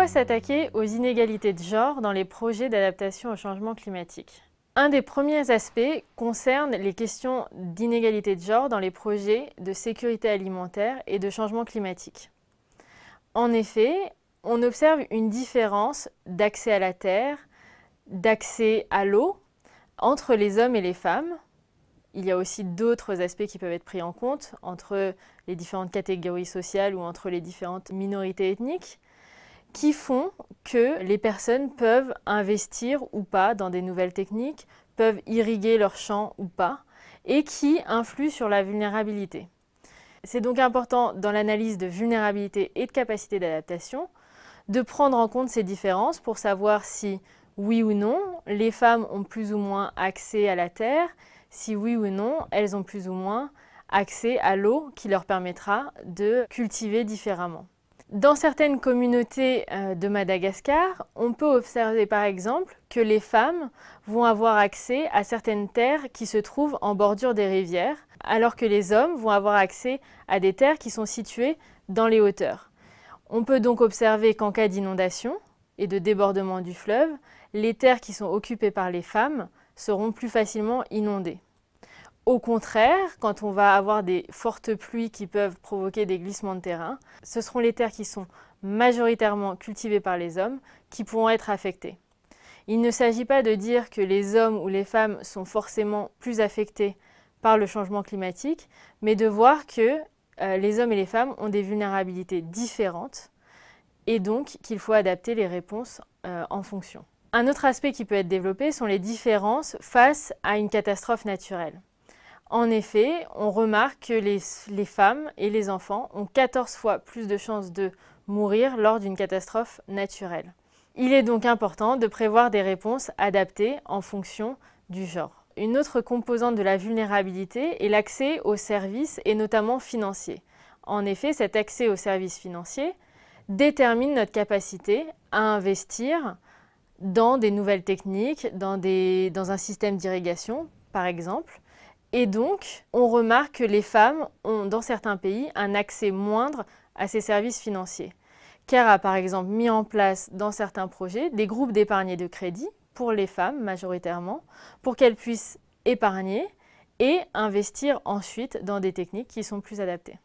Pourquoi s'attaquer aux inégalités de genre dans les projets d'adaptation au changement climatique? Un des premiers aspects concerne les questions d'inégalité de genre dans les projets de sécurité alimentaire et de changement climatique. En effet, on observe une différence d'accès à la terre, d'accès à l'eau entre les hommes et les femmes. Il y a aussi d'autres aspects qui peuvent être pris en compte entre les différentes catégories sociales ou entre les différentes minorités ethniques, qui font que les personnes peuvent investir ou pas dans des nouvelles techniques, peuvent irriguer leurs champs ou pas, et qui influent sur la vulnérabilité. C'est donc important dans l'analyse de vulnérabilité et de capacité d'adaptation de prendre en compte ces différences pour savoir si, oui ou non, les femmes ont plus ou moins accès à la terre, si oui ou non, elles ont plus ou moins accès à l'eau qui leur permettra de cultiver différemment. Dans certaines communautés de Madagascar, on peut observer par exemple que les femmes vont avoir accès à certaines terres qui se trouvent en bordure des rivières, alors que les hommes vont avoir accès à des terres qui sont situées dans les hauteurs. On peut donc observer qu'en cas d'inondation et de débordement du fleuve, les terres qui sont occupées par les femmes seront plus facilement inondées. Au contraire, quand on va avoir des fortes pluies qui peuvent provoquer des glissements de terrain, ce seront les terres qui sont majoritairement cultivées par les hommes qui pourront être affectées. Il ne s'agit pas de dire que les hommes ou les femmes sont forcément plus affectés par le changement climatique, mais de voir que les hommes et les femmes ont des vulnérabilités différentes et donc qu'il faut adapter les réponses en fonction. Un autre aspect qui peut être développé sont les différences face à une catastrophe naturelle. En effet, on remarque que les femmes et les enfants ont 14 fois plus de chances de mourir lors d'une catastrophe naturelle. Il est donc important de prévoir des réponses adaptées en fonction du genre. Une autre composante de la vulnérabilité est l'accès aux services et notamment financiers. En effet, cet accès aux services financiers détermine notre capacité à investir dans des nouvelles techniques, dans un système d'irrigation par exemple. Et donc, on remarque que les femmes ont, dans certains pays, un accès moindre à ces services financiers. CARE a par exemple mis en place dans certains projets des groupes d'épargne et de crédit pour les femmes majoritairement, pour qu'elles puissent épargner et investir ensuite dans des techniques qui sont plus adaptées.